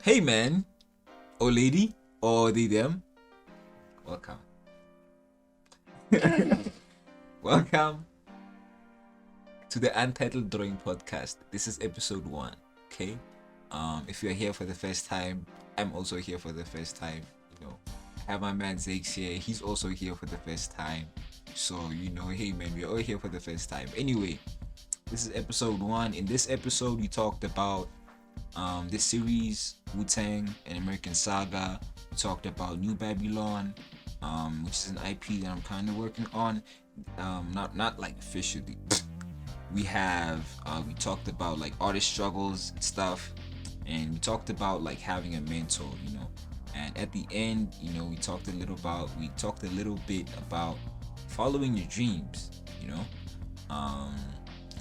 Hey man, or lady, or they them, welcome. Welcome to the Untitled Drawing Podcast. This is episode 1. Okay. If you're here for the first time, I'm also here for the first time. I have my man Zakes here. He's also here for the first time. So, hey man, we're all here for the first time. Anyway, this is episode 1. In this episode, we talked about this series, Wu Tang, an American Saga. We talked about New Babylon, which is an IP that I'm kind of working on. Not like officially. We talked about like artist struggles and stuff, and we talked about like having a mentor, And at the end, we talked a little bit about following your dreams,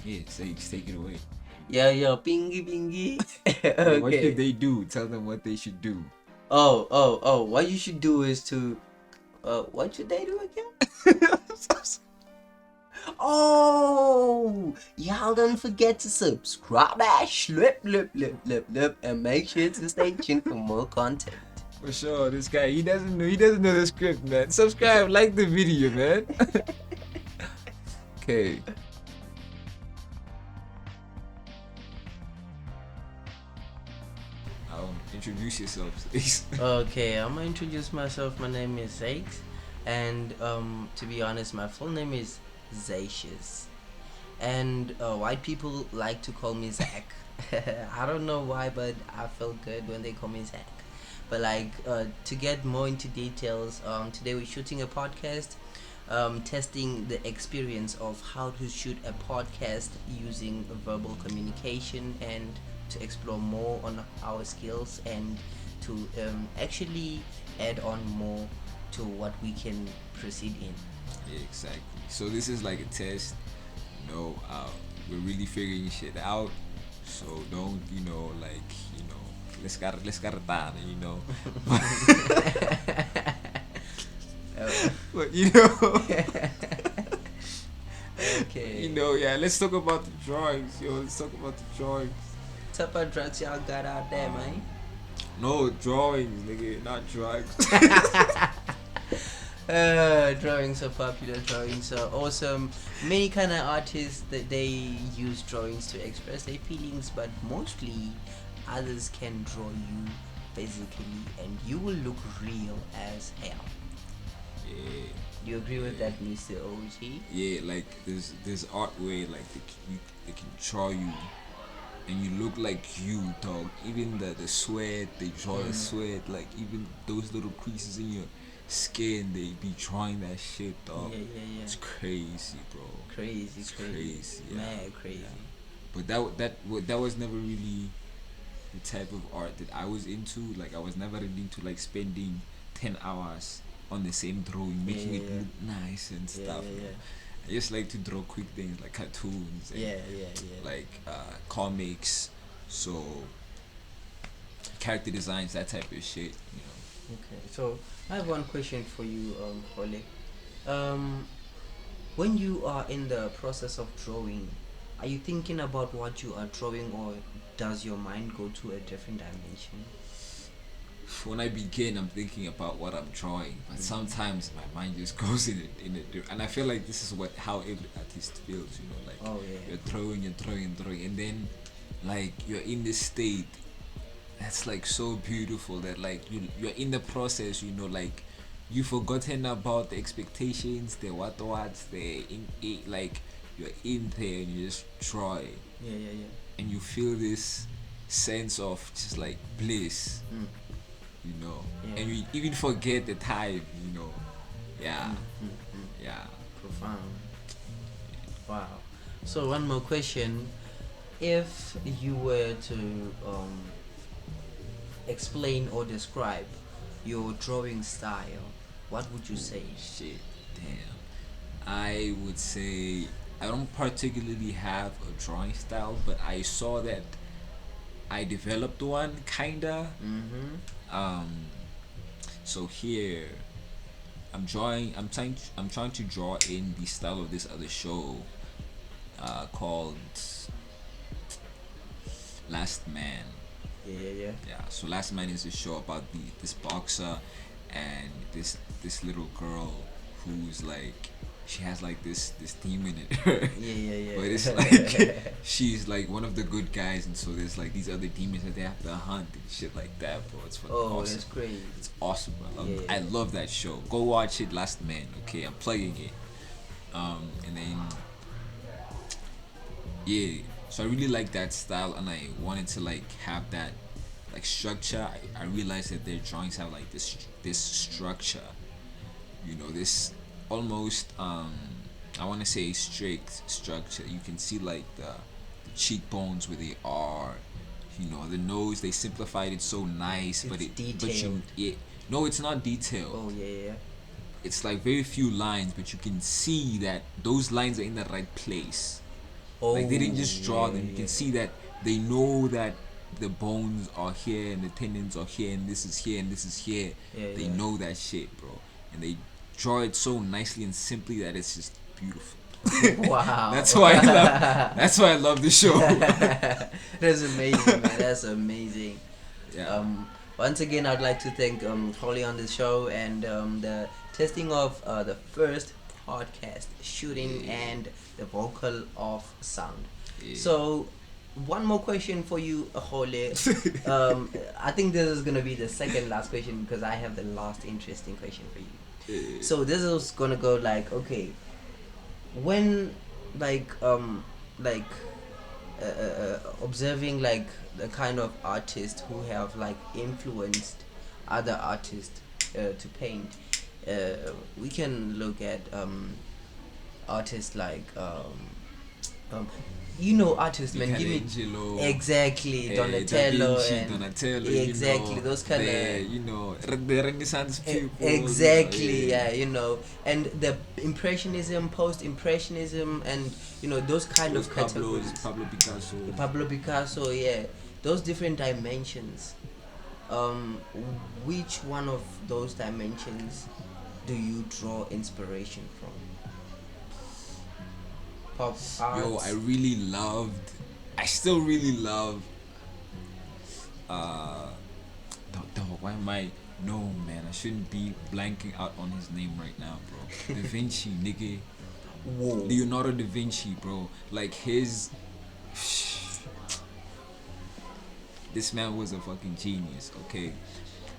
Yeah, take it away. Yo, pingy, pingy. Okay. What should they do? Tell them what they should do. Oh. What you should do is to, what should they do again? Oh, y'all don't forget to subscribe, and make sure to stay tuned for more content. For sure, this guy, he doesn't know the script, man. Subscribe, like the video, man. Okay. Introduce yourself, please. Okay, I'm gonna introduce myself. My name is Zakes, and to be honest, my full name is Zakes, and white people like to call me Zach. I don't know why, but I feel good when they call me Zach. But to get more into details, today we're shooting a podcast, testing the experience of how to shoot a podcast using verbal communication and to explore more on our skills and to actually add on more to what we can proceed in. Yeah, exactly. So this is like a test. We're really figuring shit out. So don't, let's get tarde, But Okay. Yeah, let's talk about the drawings, let's talk about the drawings. What type of drugs y'all got out there, man? No, drawings, nigga, not drugs. Drawings are popular, drawings are awesome. Many kind of artists that they use drawings to express their feelings, but mostly others can draw you physically and you will look real as hell. Yeah. Do you agree with that, Mr. OG? Yeah, like there's art where like they can draw you and you look like you, dog. Even the sweat, they draw the sweat, like even those little creases in your skin, they be drawing that shit, dog. Yeah. It's crazy, bro. Crazy. Yeah. Mad crazy. Yeah. But that was never really the type of art that I was into. Like I was never really into like spending 10 hours on the same drawing, making it look nice and stuff. Yeah. I just like to draw quick things like cartoons and like comics, so character designs, that type of shit, Okay, so I have one question for you, Ole. When you are in the process of drawing, are you thinking about what you are drawing, or does your mind go to a different dimension? When I begin, I'm thinking about what I'm drawing, but sometimes my mind just goes in it, and I feel like this is how every artist feels, you're drawing, and then like you're in this state that's like so beautiful that like you're in the process, like you've forgotten about the expectations, the what's the like you're in there and you just draw, and you feel this sense of just like bliss. And you even forget the time, yeah. Profound. Wow. So one more question: if you were to explain or describe your drawing style, what would you say? Shit, damn. I would say I don't particularly have a drawing style, but I saw that I developed one, kinda. So here, I'm trying to draw in the style of this other show, called Last Man. Yeah. Yeah. So Last Man is a show about this boxer and this little girl who's like she has like this demon in her. But it's like Yeah. she's like one of the good guys, and so there's like these other demons that they have to hunt and shit like that, bro. It's fucking Oh, awesome. that's crazy. It's awesome. Yeah. I love that show. Go watch it, Last Man. Okay, I'm plugging it. And then yeah, so I really like that style, and I wanted to like have that like structure. I realized that their drawings have like this structure, this almost I want to say strict structure. You can see like the cheekbones where they are, the nose. They simplified it so nice, It's but detailed. no, it's not detailed. Oh yeah. It's like very few lines, but you can see that those lines are in the right place. Oh, Like they didn't just draw yeah, them. You can yeah. see that they know that the bones are here and the tendons are here and this is here and this is here. Yeah, They yeah. know that shit, bro, and they draw it so nicely and simply that it's just beautiful. Wow. That's why I love. That's why I love the show. That's amazing, man. That's amazing. Yeah. Once again, I'd like to thank Holly on the show and the testing of the first podcast shooting and the vocal of sound. Yeah. So, one more question for you, Holly. I think this is gonna be the second last question because I have the last interesting question for you. Yeah. So this is gonna go like, okay, when observing like the kind of artists who have like influenced other artists to paint, we can look at artists like artists, man, give me Michelangelo, exactly Da Donatello Vinci, and Donatello, exactly those kind the Renaissance people. exactly, yeah, and the impressionism, post-impressionism, and those kind of categories. Pablo Picasso, yeah, those different dimensions. Which one of those dimensions do you draw inspiration from? Pop art. Yo, I still really love dog, why am I no man, I shouldn't be blanking out on his name right now, bro. Da Vinci, nigga. Whoa. Leonardo da Vinci, bro. Like his this man was a fucking genius, okay?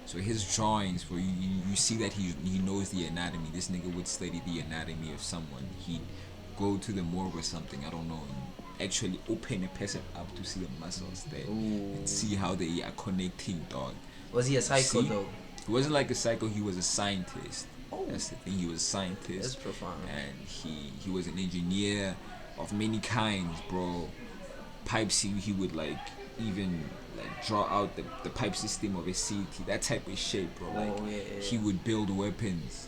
So his drawings, bro, you see that he knows the anatomy. This nigga would study the anatomy of someone. He'd go to the morgue or something, I don't know, and actually open a person up to see the muscles there and see how they are connecting, dog. Was he a psycho See? though? He wasn't like a psycho, he was a scientist. Oh. That's the thing, he was a scientist. That's profound. And he was an engineer of many kinds, bro. Pipes, he would like even like draw out the pipe system of a city, that type of shit, bro. Like he would build weapons.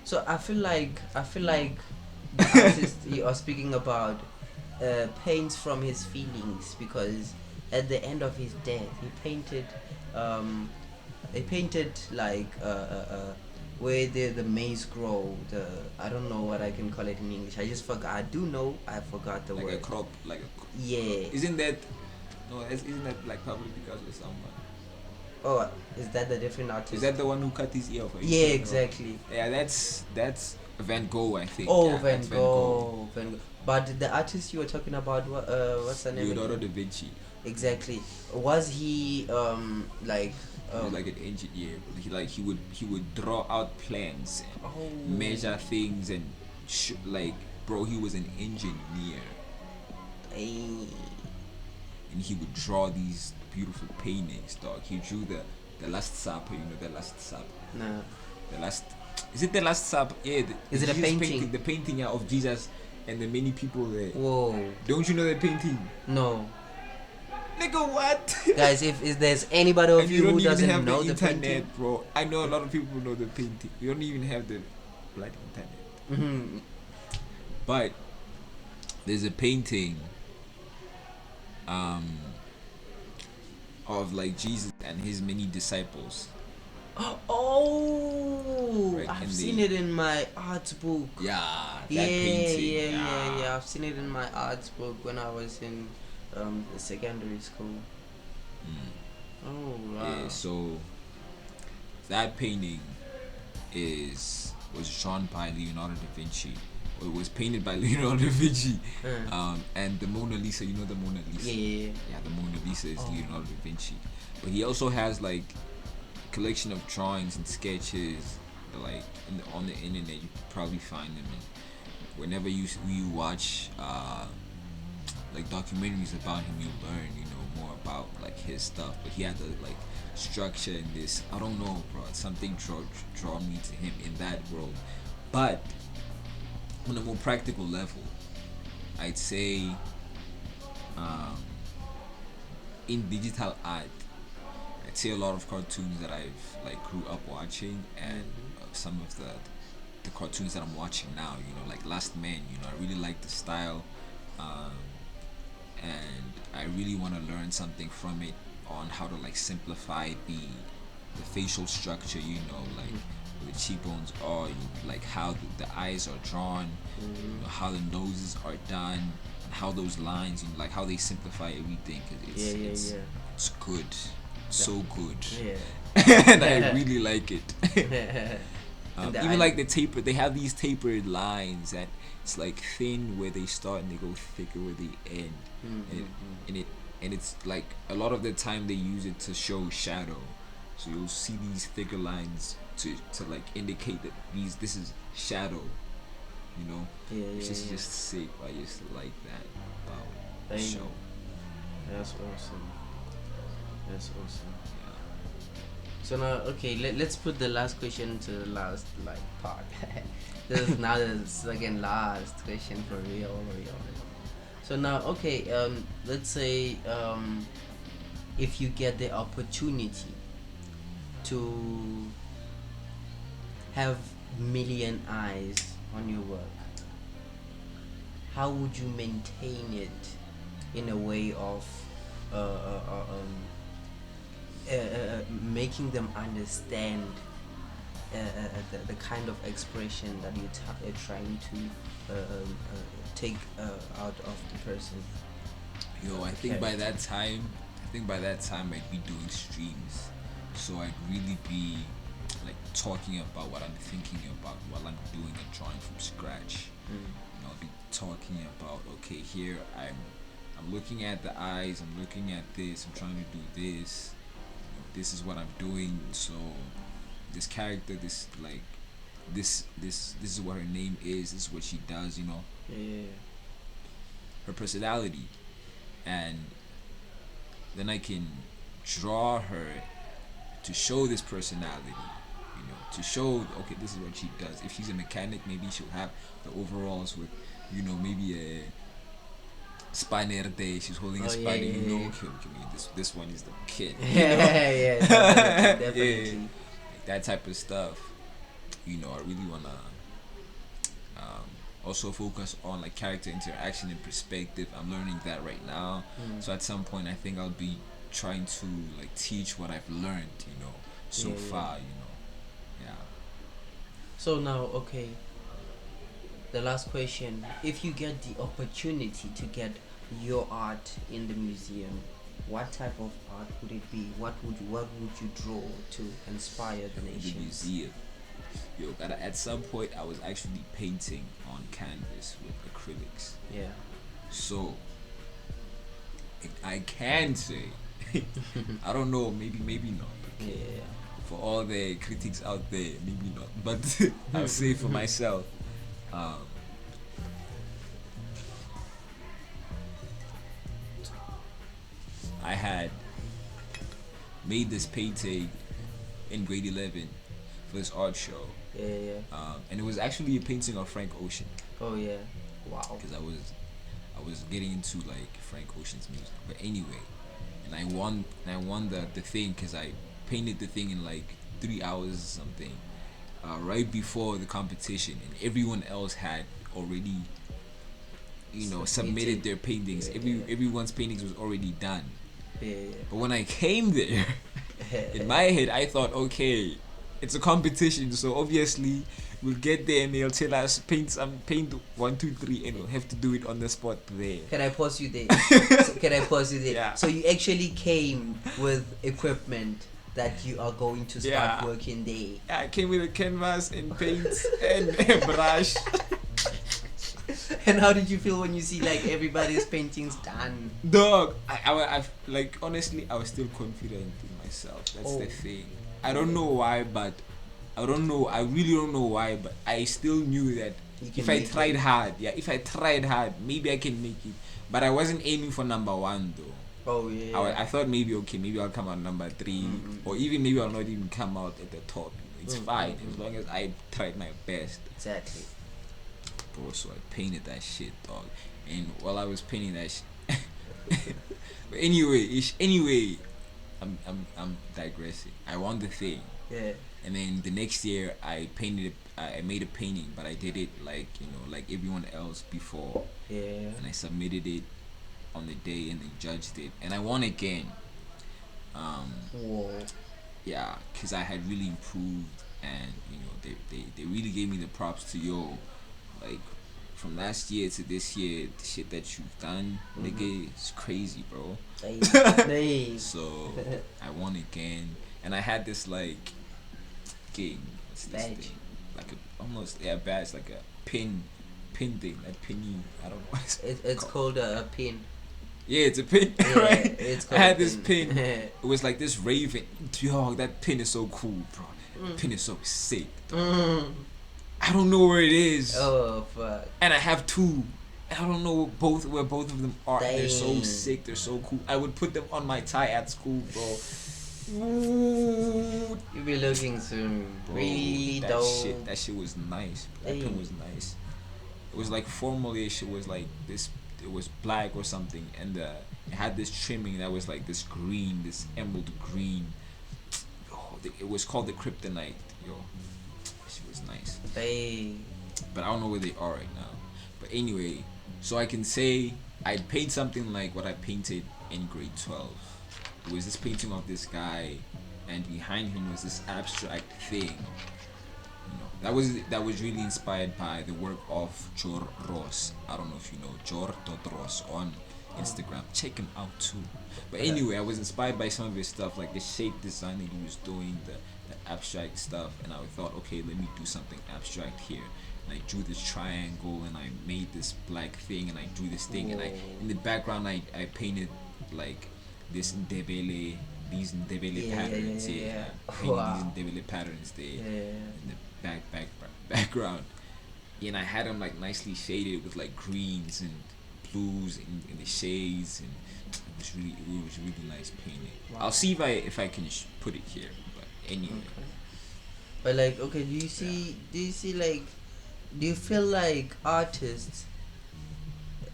So I feel like the artist you are speaking about paints from his feelings, because at the end of his death he painted like where the maize grow, I don't know what I can call it in English. I just forgot. I forgot the Like word. a crop, like Yeah. Isn't that like Pablo Picasso or someone? Oh, is that the different artist? Is that the one who cut his ear off? Yeah, exactly. Yeah, that's Van Gogh, I think. Oh, Yeah, Van that's Gogh. But the artist you were talking about, what's the name? Leonardo da Vinci. Exactly. Was he like? He was like an engineer. He would draw out plans, and measure things, and bro, he was an engineer. And he would draw these beautiful paintings, dog. He drew the Last Supper. You know the Last Supper. No. The last. Is it the Last Supper? Yeah. Is it a Jesus painting? The painting of Jesus and the many people there. Whoa. Don't you know the painting? No. Nigga, what? Guys, if there's anybody of and you don't who even doesn't have know the the internet, painting, bro. I know a lot of people know the painting. You don't even have the bloody internet. mm-hmm. But there's a painting of like Jesus and his many disciples. Oh, Right, I've and seen they- it in my art book. Yeah, that Yeah, painting. yeah. I've seen it in my arts book when I was in the secondary school. Yeah, so that painting was drawn by Leonardo da Vinci. Or it was painted by Leonardo da Vinci. And the Mona Lisa, you know the Mona Lisa? Yeah. Yeah, the Mona Lisa is Leonardo da Vinci. But he also has like collection of drawings and sketches like on the internet. You probably find them, and whenever you watch like documentaries about him, you learn more about like his stuff. But he had the like structure in this, I don't know, bro, something draw me to him in that world. But on a more practical level, I'd say in digital art, I'd say a lot of cartoons that I've like grew up watching, and some of the cartoons that I'm watching now, like Last Man, I really like the style, and I really want to learn something from it on how to like simplify the facial structure, like where the cheekbones are, like how the eyes are drawn, how the noses are done, and how those lines, like how they simplify everything. It's good, so good, and I really like it. Even like the taper, they have these tapered lines that it's like thin where they start and they go thicker where they end, and it's like a lot of the time they use it to show shadow, so you'll see these thicker lines to like indicate that this is shadow, which is just sick. I just like that about the show. That's awesome. So now, okay, let's put the last question to the last like part. This is now the second last question for real. So now, okay, let's say if you get the opportunity to have million eyes on your work, how would you maintain it in a way of making them understand the kind of expression that you're trying to take out of the person? I think by that time I'd be doing streams, so I'd really be like talking about what I'm thinking about while I'm doing a drawing from scratch. I'll be talking about, okay, here I'm looking at the eyes, I'm looking at this, I'm trying to do this. This is what I'm doing. So this character, this is what her name is. This is what she does. Her personality, and then I can draw her to show this personality. To show, okay, this is what she does. If she's a mechanic, maybe she'll have the overalls with, maybe a spanner there. She's holding a spanner. Okay, this one is the kid. Definitely. Like that type of stuff. I really wanna also focus on like character interaction and perspective. I'm learning that right now. So at some point, I think I'll be trying to like teach what I've learned. So far. Yeah. So now, okay. The last question: if you get the opportunity to get your art in the museum, what type of art would it be? What would you draw to inspire the nation? The museum. At some point I was actually painting on canvas with acrylics. Yeah. So I can say, I don't know, maybe not. Yeah. For all the critics out there, maybe not. But I'll say for myself. I had made this painting in grade 11 for this art show. And it was actually a painting of Frank Ocean. Oh yeah, wow. Because I was getting into like Frank Ocean's music. But anyway, and I won the thing because I painted the thing in like 3 hours or something. Right before the competition, and everyone else had already, submitted their paintings. Everyone's paintings was already done. But when I came there, in my head, I thought, okay, it's a competition, so obviously we'll get there and they'll tell us paint 1, 2, 3, and we'll have to do it on the spot there. Can I pause you there? Yeah. So you actually came with equipment that you are going to start Yeah. working there. Yeah, I came with a canvas and paints and a brush. And how did you feel when you see like everybody's paintings done? Dog, like honestly, I was still confident in myself. That's the Oh. thing. I don't know why, but I don't know. I really don't know why, but I still knew that You can if I make tried it. hard, yeah, if I tried hard, maybe I can make it. But I wasn't aiming for number one though. Oh yeah. I thought maybe okay, maybe I'll come out number 3, or even maybe I'll not even come out at the top. It's fine as long as I tried my best. Exactly. Bro, so I painted that shit, dog. And while I was painting that shit, but anyway, I'm digressing. I won the thing, Yeah. and then the next year I painted. I made a painting, but I did it like like everyone else before, Yeah. and I submitted it on the day, and they judged it, and I won again. Whoa. Yeah, because I had really improved, and they really gave me the props to like from last year to this year, the shit that you've done, nigga, it's crazy, bro. Hey. So I won again, and I had this like game. What's this Badge. thing? Like a almost badge, like a pin thing, like pinny. I don't know what It's called a pin. Yeah, it's a pin, Yeah, right? it's I called had a this pin. pin. It was like this raven. Yo, that pin is so cool, bro. The pin is so sick. I don't know where it is. Oh fuck. And I have 2. I don't know where both of them are. They're so Dang. sick. They're so cool. I would put them on my tie at school, bro. Ooh, You be looking soon. bro, Really dope. That shit was nice. That Dang. pin was nice. It was like formally-ish. It was like this. It was black or something, and it had this trimming that was like this green, this emerald green. Oh, it was called the kryptonite. Yo, that shit was nice. Hey. But I don't know where they are right now. But anyway, so I can say I paint something like what I painted in grade 12. It was this painting of this guy, and behind him was this abstract thing. That was really inspired by the work of Jor Ross. I don't know if you know Jor.Ross on Instagram. Check him out too. But anyway, I was inspired by some of his stuff, like the shape design that he was doing, the abstract stuff, and I thought, okay, let me do something abstract here. And I drew this triangle, and I made this black thing, and I drew this thing, and in the background I painted like these Ndebele patterns. Yeah. Painted Wow. these Ndebele patterns there Yeah. in the background. And I had them like nicely shaded with like greens and blues in the shades, and it was really nice painting. Wow. I'll see if I can put it here, but anyway. Okay. But like, okay, do you feel like artists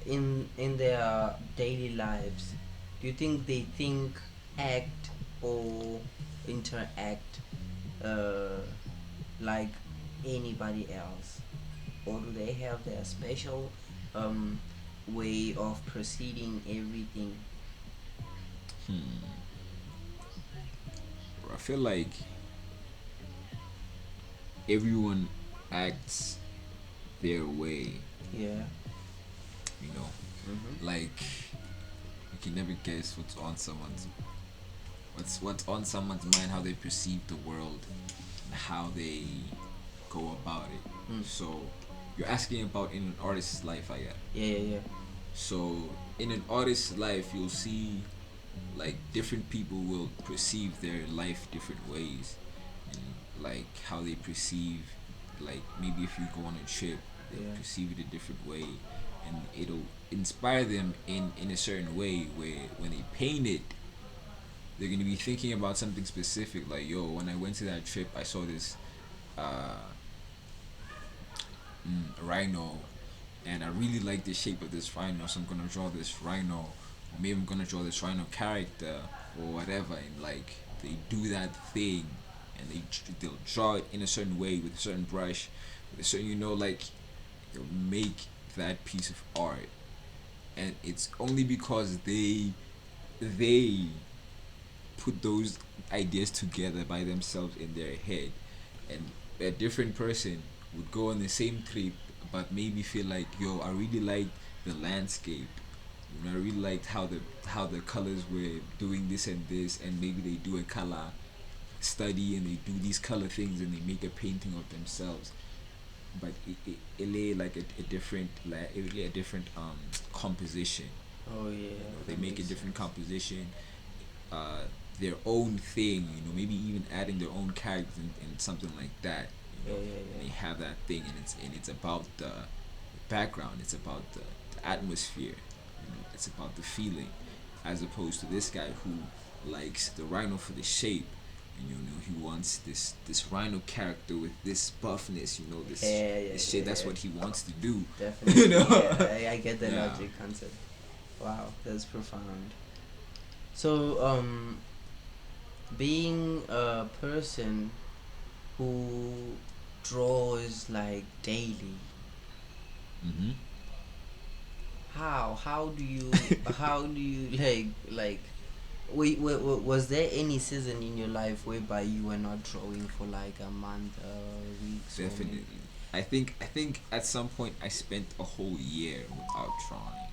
in their daily lives, do you think they think, act, or interact like anybody else, or do they have their special way of proceeding everything? I feel like everyone acts their way, Yeah. like you can never guess what's on someone's mind, how they perceive the world, how they go about it. So you're asking about in an artist's life, I guess. Yeah. So in an artist's life, you'll see like different people will perceive their life different ways, and like how they perceive, like maybe if you go on a trip, they Yeah. perceive it a different way, and it'll inspire them in a certain way where when they paint it, they're gonna be thinking about something specific, like, yo, when I went to that trip, I saw this rhino, and I really like the shape of this rhino, so I'm gonna draw this rhino, or maybe I'm gonna draw this rhino character or whatever, and like they do that thing, and they'll draw it in a certain way with a certain brush, with a certain, like they'll make that piece of art, and it's only because they put those ideas together by themselves in their head, and a different person would go on the same trip but maybe feel like, yo, I really liked the landscape, I really liked how the colors were doing this and this, and maybe they do a color study and they do these color things and they make a painting of themselves, but it lay like a different it lay a different composition. Oh yeah, They that make a makes different sense. composition, uh, their own thing. Maybe even adding their own characters and something like that. Yeah, yeah, And they yeah. have that thing, and it's about the background. It's about the atmosphere. It's about the feeling, as opposed to this guy who likes the rhino for the shape. And he wants this rhino character with this buffness. Yeah, yeah, This yeah, shit. That's yeah. what he wants to do. you Definitely. know. Yeah, I get the Yeah. logic concept. Wow, that's profound. So, being a person who draws like daily, Mm-hmm. how do you was there any season in your life whereby you were not drawing for like a month, weeks, or Definitely. maybe I think at some point I spent a whole year without trying.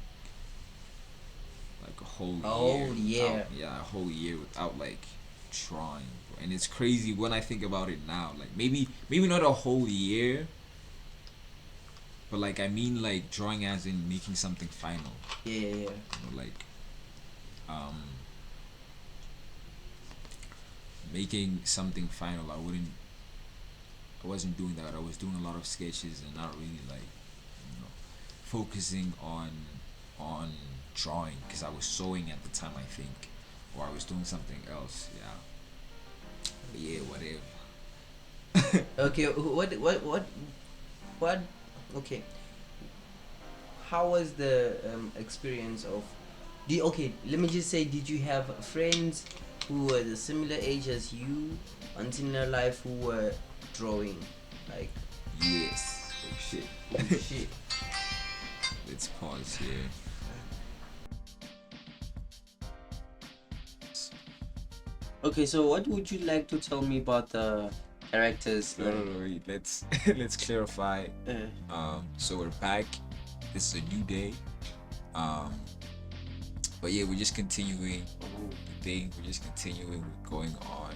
Like a whole a year whole without, year? yeah, a whole year without like trying, bro. And it's crazy when I think about it now. Like maybe not a whole year, but like I mean like drawing as in making something final. Yeah, yeah, yeah. Like um making something final. I wasn't doing that. I was doing a lot of sketches and not really like focusing on drawing because I was sewing at the time, I think, or I was doing something else. Yeah, but yeah, whatever. Okay, what? Okay, how was the experience of? Okay, let me just say, did you have friends who were the similar age as you on similar life who were drawing? Like, Yes. Oh shit. oh shit. Let's pause here. Okay, so what would you like to tell me about the characters? No, no, no, wait. Let's let's clarify. Uh, So we're back. This is a new day. Um, but yeah, we're just continuing oh, the thing. We're just continuing. We're going on.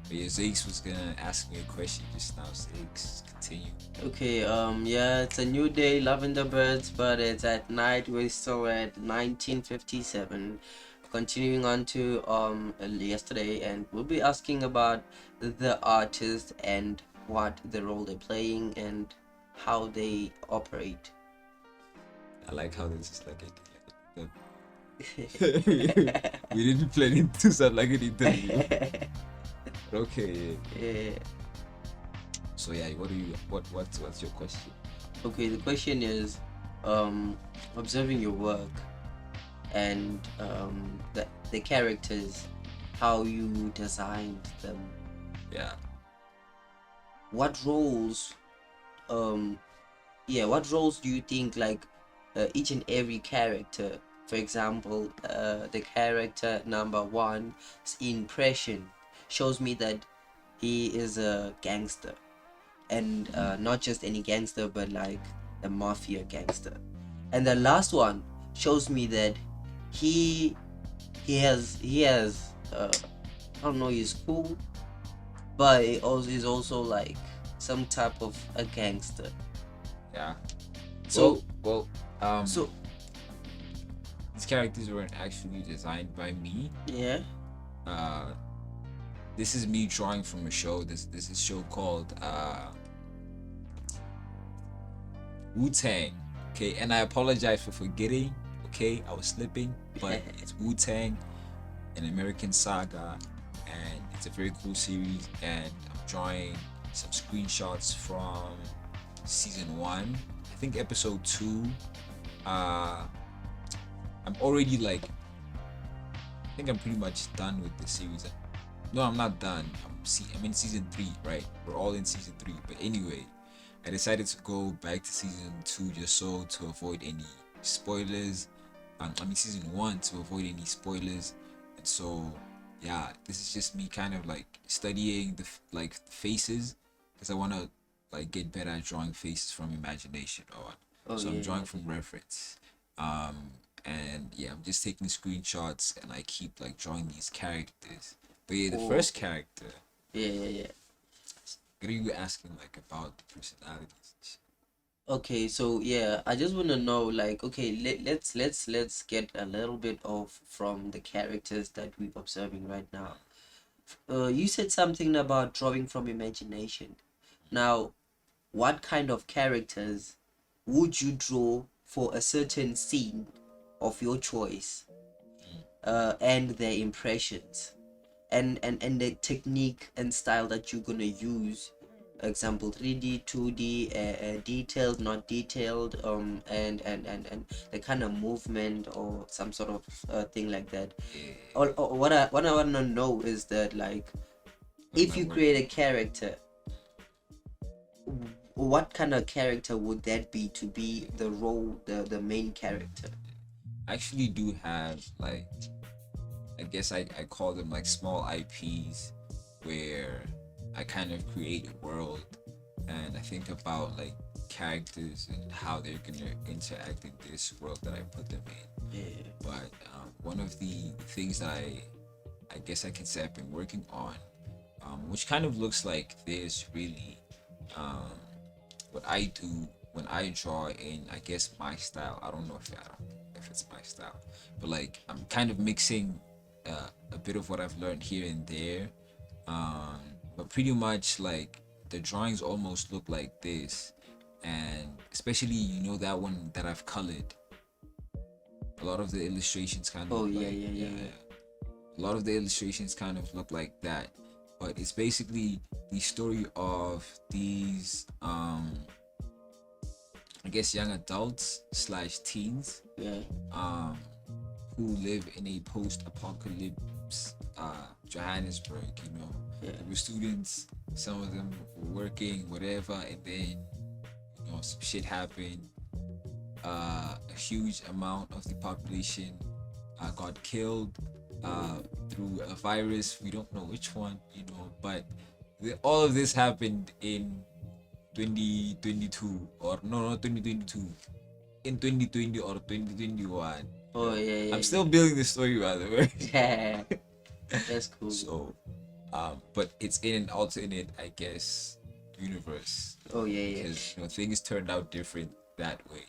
But yeah, Zakes was gonna ask me a question just now. Zakes, continue. okay, yeah, it's a new day, loving the birds, but it's at night. We're still at 1957. Continuing on to yesterday, and we'll be asking about the artist and what the role they're playing and how they operate. I like how this is like we didn't plan it to sound like an interview. Okay. Yeah. So yeah, what's your question? Okay, the question is, observing your work and the characters, how you designed them. Yeah. What roles, um, yeah, what roles do you think like each and every character? For example, the character number one's impression shows me that he is a gangster, and not just any gangster, but like a mafia gangster. And the last one shows me that he he has I don't know, he's cool, but he's also like some type of a gangster. Yeah. So Well, so these characters weren't actually designed by me. yeah. Uh, this is me drawing from a show. This is a show called Wu Tang. Okay, and I apologize for forgetting. Okay, I was slipping, but it's Wu Tang, an American saga, and it's a very cool series. And I'm drawing some screenshots from season 1. I think episode 2. I'm already like, I think I'm pretty much done with the series. No, I'm not done. I'm in season 3, right? We're all in season 3. But anyway, I decided to go back to season 2 just so to avoid any spoilers. Season 1 to avoid any spoilers. And so, yeah, this is just me kind of like studying the faces because I want to like get better at drawing faces from imagination or Oh so yeah, I'm drawing yeah. from reference. Um, and yeah, I'm just taking screenshots and I keep like drawing these characters. But yeah, the Oh, first okay. character Yeah, yeah, yeah. What are you asking like about the personalities? Okay, so yeah, I just want to know, like, okay, let's get a little bit of from the characters that we're observing right now. You said something about drawing from imagination. Now, what kind of characters would you draw for a certain scene of your choice, and their impressions, and the technique and style that you're gonna use? Example 3D, 2D, detailed, not detailed, and the kind of movement or some sort of thing like that. Yeah, Or what I want to know is that, like, what am if I you working? create a character, what kind of character would that be to be the role, the main character? I actually do have like, I guess I call them like small IPs where I kind of create a world and I think about like characters and how they're gonna interact in this world that I put them in. Yeah. But one of the things that I guess I can say I've been working on, which kind of looks like this really, um, what I do when I draw in, I guess my style. I don't if it's my style, but like I'm kind of mixing a bit of what I've learned here and there, um, but pretty much like the drawings almost look like this, and especially that one that I've colored. A lot of the illustrations kind Oh of yeah, like yeah, yeah, yeah. a lot of the illustrations kind of look like that, but it's basically the story of these I guess young adults slash teens Yeah. um who live in a post-apocalypse Johannesburg. Yeah. They were students, some of them were working, whatever, and then some shit happened. A huge amount of the population got killed through a virus. We don't know which one, but all of this happened in 2022, or no, not 2022, in 2020 or 2021. Oh yeah, yeah, I'm still building the story, by the way. yeah. That's cool. So, but it's in an alternate, I guess, universe, Oh yeah, yeah. because things turned out different that way.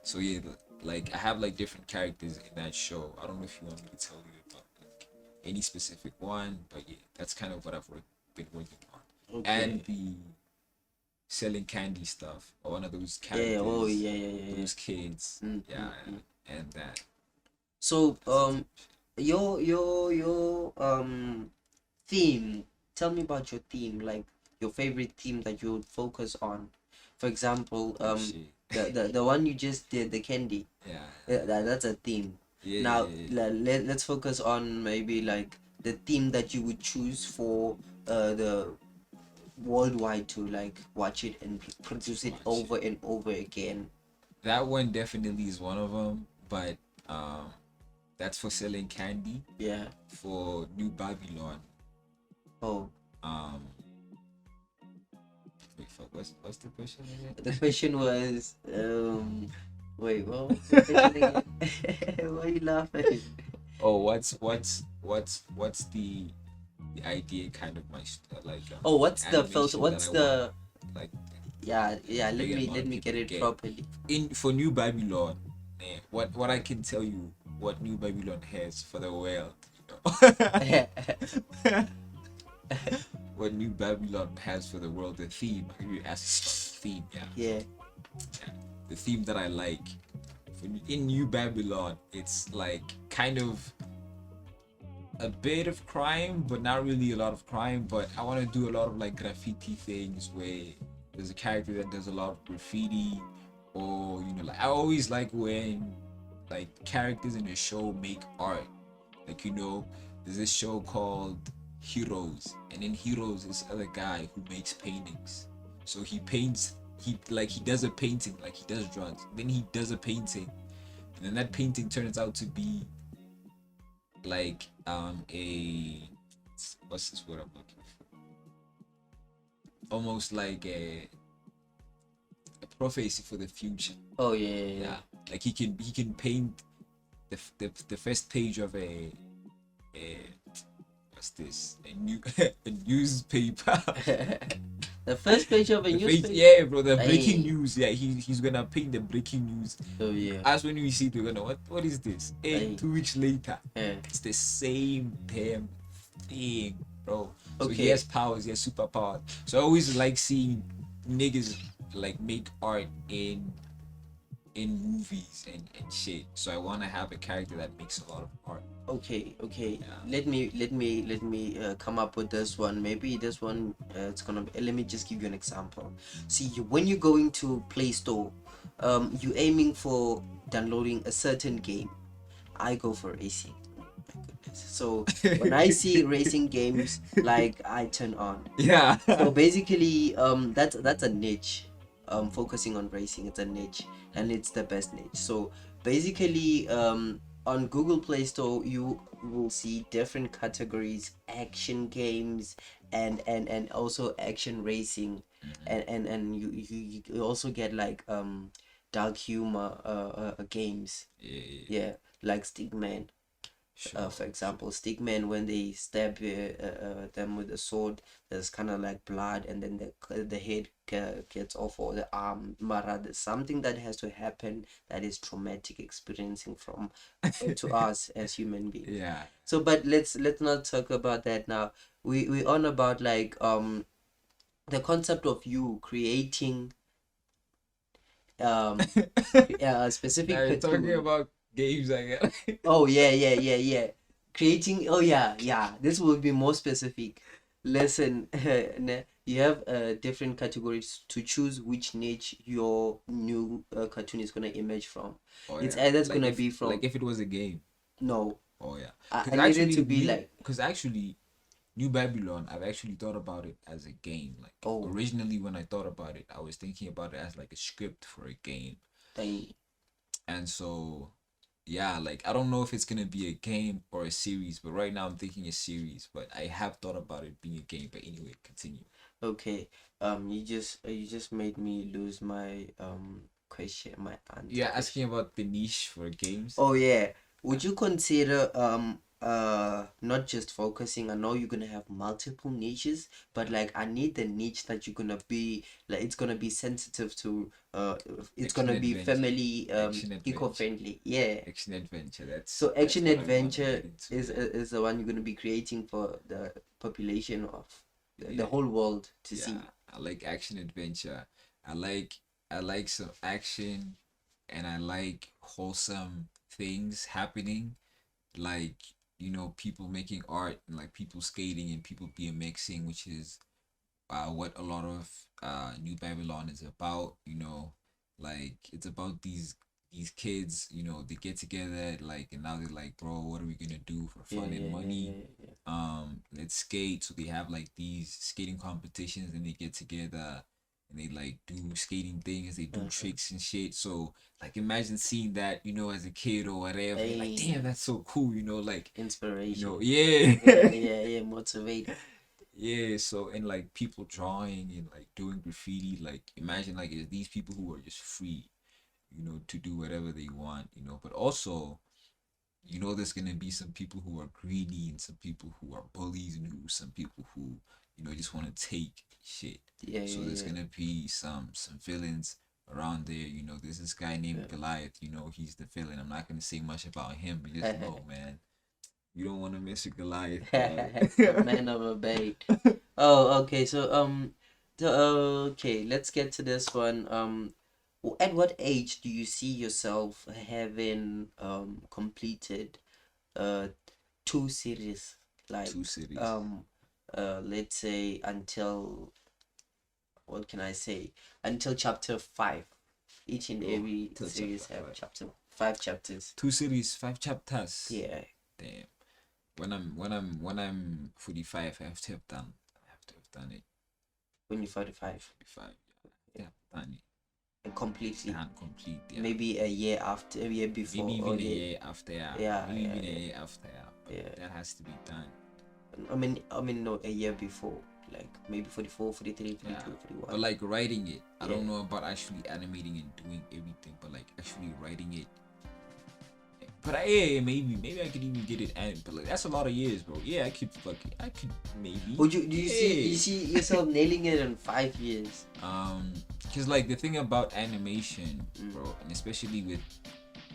So yeah, like I have like different characters in that show. I don't know if you want me to tell you about like any specific one, but yeah, that's kind of what been working on. Okay. And the selling candy stuff, or one of those Yeah. Oh characters, yeah, yeah, yeah, those kids, yeah. yeah, and that. So your theme. Tell me about your theme, like your favorite theme that you would focus on. For example, Oh shit. the one you just did, the candy. Yeah. That's a theme. Yeah, Now yeah, yeah. let's focus on maybe like the theme that you would choose for the worldwide to like watch it and produce it Watch over and over again. That one definitely is one of them, but um, that's for selling candy. Yeah. For New Babylon, Oh, um, wait, fuck, what's the question again? the question was wait, what was the question again? Why are you laughing? Oh, what's the idea kind of like Oh, what's the filter? animation that What's I want the like yeah? Let big me amount of get people it properly. in for New Babylon. What I can tell you, what New Babylon has for the world, what New Babylon has for the world, the theme. You asked about the theme, yeah. Yeah. Yeah. The theme that I like in New Babylon, it's like kind of a bit of crime, but not really a lot of crime. But I want to do a lot of like graffiti things where there's a character that does a lot of graffiti, or like I always like when like characters in a show make art. Like there's this show called Heroes, and in Heroes, this other guy who makes paintings. So he paints. He does a painting, like he does drugs. Then he does a painting, and then that painting turns out to be like a what's this word I'm looking for? Almost like a prophecy for the future. Oh yeah, yeah, yeah. Yeah, like he can paint the first page of a what's this? A newspaper. The first page of a The newspaper. yeah, bro, the breaking Hey. news. Yeah, he's gonna paint the breaking news. Oh yeah. As when we see it, we're gonna what is this? Hey, Hey. 2 weeks later, Yeah. it's the same damn thing, bro. So he Okay. has powers, he has superpowers. So I always like seeing niggas like make art in movies and shit. So I wanna have a character that makes a lot of art. Okay. Yeah. Let me come up with this one. Maybe this one it's gonna be, let me just give you an example. See, when you go into Play Store, you aiming for downloading a certain game. I go for racing. My goodness. So when I see racing games, like I turn on. Yeah. So basically, that's a niche. Focusing on racing, it's a niche, and it's the best niche. So basically, on Google Play Store, you will see different categories: action games, and also action racing, and you also get like dark humor games. Yeah. Yeah, like Stickman. Sure. For example, stickmen, when they stab them with a sword, there's kind of like blood, and then the head gets off, or the arm. Mara, there's something that has to happen that is traumatic experiencing from to us as human beings. Yeah. So, but let's not talk about that now. We on about like the concept of you creating a specific Now you're talking cartoon. about games, I guess. Oh yeah. Creating. Oh yeah. This will be more specific. Listen, you have different categories to choose which niche your new cartoon is gonna emerge from. Oh It's yeah. either it's Like gonna if be from if it was a game. no. Oh yeah. I need it to be New like because actually New Babylon, I've actually thought about it as a game. Like oh originally when I thought about it, I was thinking about it as like a script for a game. dang. And so yeah, like I don't know if it's gonna be a game or a series, but right now I'm thinking a series. But I have thought about it being a game. But anyway, continue. Okay. You just made me lose my question, my answer You're question. asking about the niche for games. Oh yeah. Would you consider not just focusing? I know you're gonna have multiple niches, but like I need the niche that you're gonna be like it's gonna be sensitive to it's Action gonna be adventure. family Action adventure. eco-friendly. Yeah. Action adventure. So action what I want to adventure get into. is the one you're gonna be creating for the population of the Yeah. whole world to Yeah, see. I like action adventure. I like some action, and I like wholesome things happening, like people making art and like people skating and people BMXing, which is what a lot of New Babylon is about. Like it's about these kids. They get together like, and now they're like, bro, what are we gonna do for fun and money? Let's skate. So they have like these skating competitions, and they get together and they like do skating things. They do tricks and shit. So like imagine seeing that as a kid or whatever. You're like, damn, that's so cool. Like Inspiration. yeah. Motivate. Yeah, so and like people drawing and like doing graffiti, like imagine like it's these people who are just free, to do whatever they want, but also, there's gonna be some people who are greedy and some people who are bullies and some people who, just want to take shit. So there's gonna be some villains around there, there's this guy named Goliath, he's the villain. I'm not gonna say much about him, but just know, man, you don't want to miss a Goliath. Man of a bait. Oh, okay. Okay, let's get to this one. At what age do you see yourself having completed two series? Like Two cities. let's say until what can I say? Until chapter 5. Each and every till series chapter have five. 5 chapters. Two series, 5 chapters. Yeah. Damn. When I'm 45, I have to have done. I have to have done it. When you're 45. 45. Yeah. I have done it. Completely. And complete. Yeah. Maybe a year after, a year before. Maybe even a year after. Yeah. Yeah. Maybe Yeah, even yeah. a year after. Yeah. But Yeah. that has to be done. I mean, no, a year before, like maybe 44, 43, 42, Yeah. 41. But like writing it, I Yeah. don't know about actually animating and doing everything, but like actually writing it, But maybe I could even get it, and but like that's a lot of years, bro. Yeah, I could maybe. Would you? Do you see yourself nailing it in 5 years? Because like the thing about animation, bro, and especially with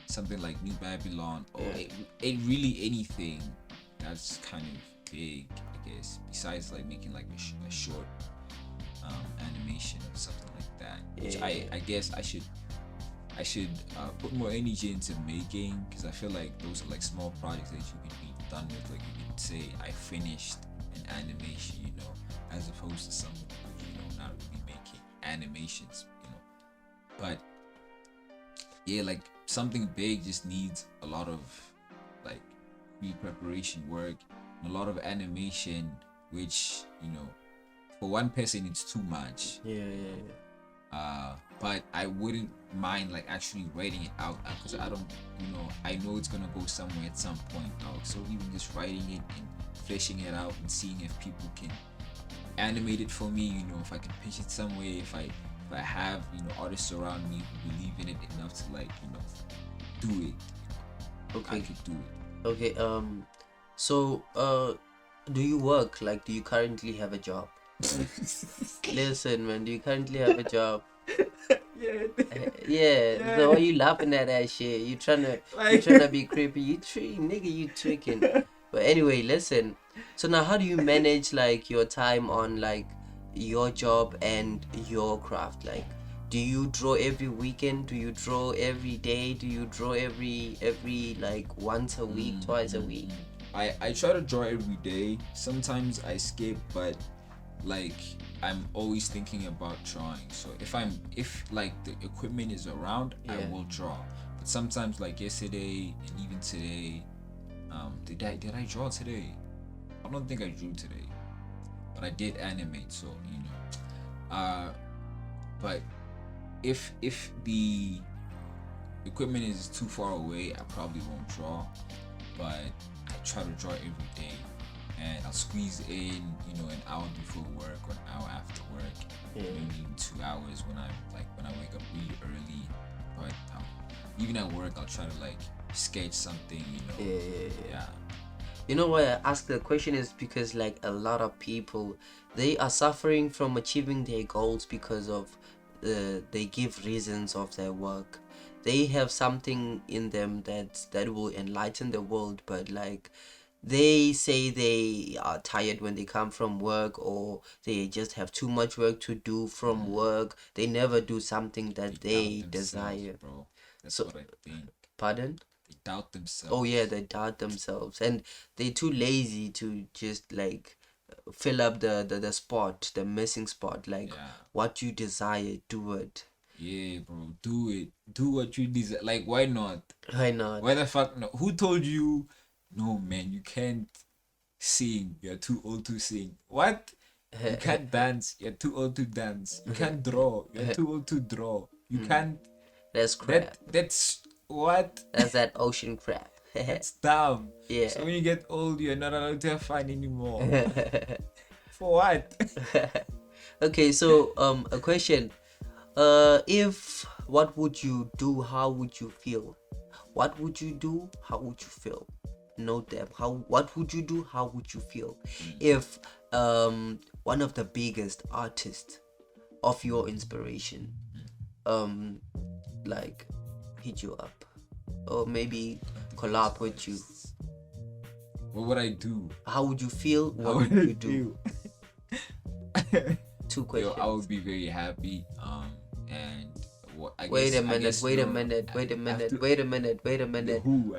something like New Babylon or it really anything that's kind of big, I guess. Besides like making like a short animation or something like that, which I guess I should put more energy into making, because I feel like those are like small projects that you can be done with. Like you can say I finished an animation, as opposed to someone who's not really making animations, But yeah, like something big just needs a lot of like pre-preparation work and a lot of animation, which for one person it's too much. But I wouldn't mind like actually writing it out, because I don't, I know it's gonna go somewhere at some point, dog. So even just writing it and fleshing it out and seeing if people can animate it for me, if I can pitch it somewhere, if I have artists around me who believe in it enough to like do it. Okay. I could do it. Okay. So do you work? Like, do you currently have a job? Listen, man, do you currently have a job? Yeah. So why you laughing at that shit? You trying to be creepy? You tricking. But anyway, listen. So now, how do you manage like your time on like your job and your craft? Like, do you draw every weekend? Do you draw every day? Do you draw every like once a week, twice a week? I try to draw every day. Sometimes I skip, but like I'm always thinking about drawing. So if like the equipment is around, I will draw. But sometimes like yesterday and even today, did I draw today? I don't think I drew today, but I did animate. So but if the equipment is too far away, I probably won't draw. But I try to draw every day. And I'll squeeze in, an hour before work or an hour after work, maybe even 2 hours when I wake up really early. But even at work, I'll try to like sketch something, Yeah. You know why I ask the question is because like a lot of people, they are suffering from achieving their goals because of they give reasons of their work. They have something in them that will enlighten the world, but like they say they are tired when they come from work, or they just have too much work to do from work. They never do something that they desire, bro. That's what I think. Pardon? They doubt themselves. Oh yeah, they doubt themselves, and they're too lazy to just like fill up the spot, the missing spot. Like what you desire, do it. Yeah, bro, do it. Do what you desire. Like, why not? Why not? Why the fuck not? Who told you? No, man, you can't sing. You're too old to sing. What? You can't dance. You're too old to dance. You can't draw. You're too old to draw. You can't. That's crap. That's what? That's that ocean crap. That's dumb. Yeah. So when you get old, you're not allowed to have fun anymore. For what? Okay, so a question. What would you do? How would you feel? What would you do? How would you feel? Note them. What would you do? How would you feel if one of the biggest artists of your inspiration like hit you up, or maybe collab with you? What would I do? How would you feel? What would you do? 2 questions. I would be very happy. And what? Wait a minute. Who?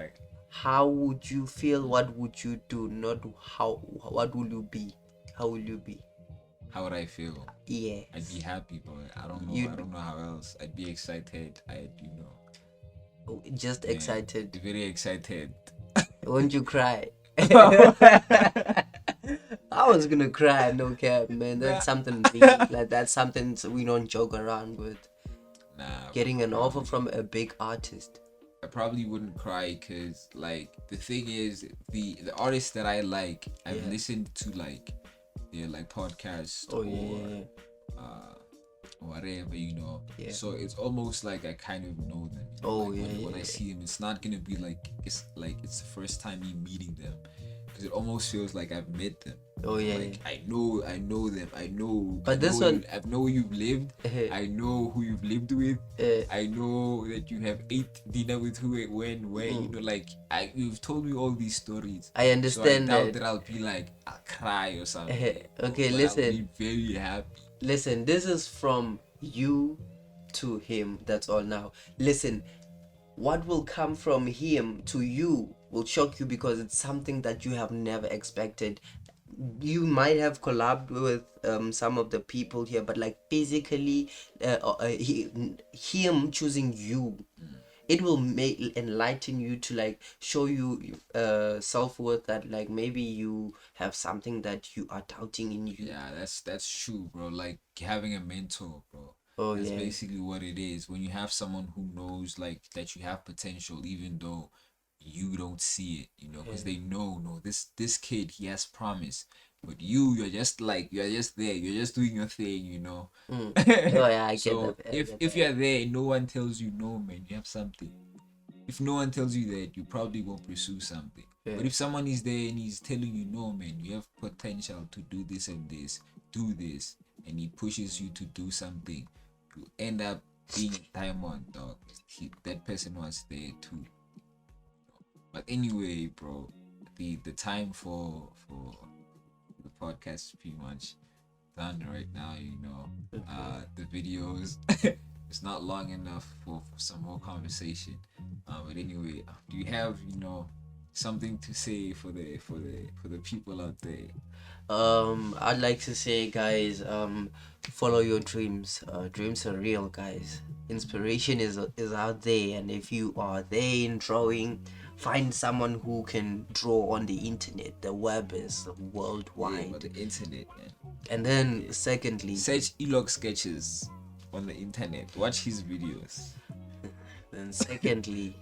How would you feel? What would you do? Not how. What will you be? How will you be? How would I feel? Yeah. I'd be happy, but I don't know. I don't know how else. I'd be excited. Just excited. Very excited. Won't you cry? I was gonna cry, no cap, man. That's something big. Like that's something we don't joke around with. Nah. Getting an offer from a big artist. I probably wouldn't cry, because like the thing is, the artists that I like, I've listened to like their like podcasts or whatever, you know. Yeah. So it's almost like I kind of know them. You know? Oh, like yeah, when I yeah. see them, it's not gonna be like it's the first time me meeting them, because it almost feels like I've met them. Oh, yeah, Like yeah. I know them. I know. But I this know one- I know you've lived. Uh, I know who you've lived with. uh, I know that you have ate dinner with who, when, where. You know, like you've told me all these stories. I So I understand doubt that. that I'll be like I'll cry or something. Okay, But I'll listen. be very happy. Listen, this is from you to him. That's all now. Listen, what will come from him to you will shock you because it's something that you have never expected. You might have collabed with some of the people here, but like physically, him choosing you, it will make enlighten you to like show you self-worth, that like maybe you have something that you are doubting in you. Yeah, that's true, bro. Like having a mentor, bro. Oh, That's yeah. basically what it is. When you have someone who knows like that you have potential, even though you don't see it, you know, because they know, no, this kid, he has promise. But you're just like you're just there. You're just doing your thing, you know. Oh, yeah, I get So that. I if get if that. you're there and no one tells you no, man, you have something. If no one tells you that, you probably won't pursue something. Yeah. But if someone is there and he's telling you, no, man, you have potential to do this and this, do this, and he pushes you to do something, you end up being a diamond, dog. That person was there too. But anyway, bro, the time for the podcast is pretty much done right now. You know, the videos. It's not long enough for some more conversation. But anyway, do you have something to say for the people out there? I'd like to say, guys, follow your dreams. Dreams are real, guys. Inspiration is out there, and if you are there in drawing, find someone who can draw on the internet. The web is Yeah, worldwide. but the internet, man. And then, secondly, Search Elog sketches on the internet. Watch his videos. then secondly,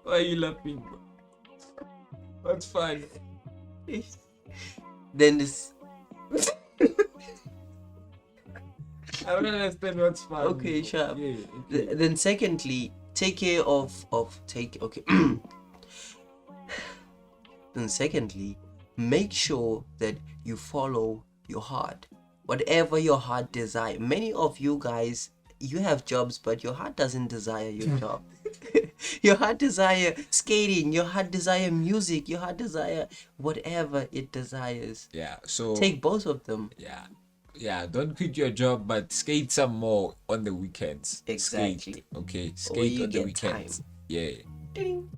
Why are you laughing, bro? What's fun? then this. I don't understand what's fun. Okay, shut up. Yeah, okay. Then secondly, take care of take okay. Then secondly, make sure that you follow your heart, whatever your heart desire. Many of you guys, you have jobs, but your heart doesn't desire your job. Your heart desire skating, your heart desire music, your heart desire whatever it desires. Yeah, so Take both of them. yeah, don't quit your job, but skate some more on the weekends. Exactly. Skate, okay? Or Skate you on the get weekends. time. Yeah. Ding.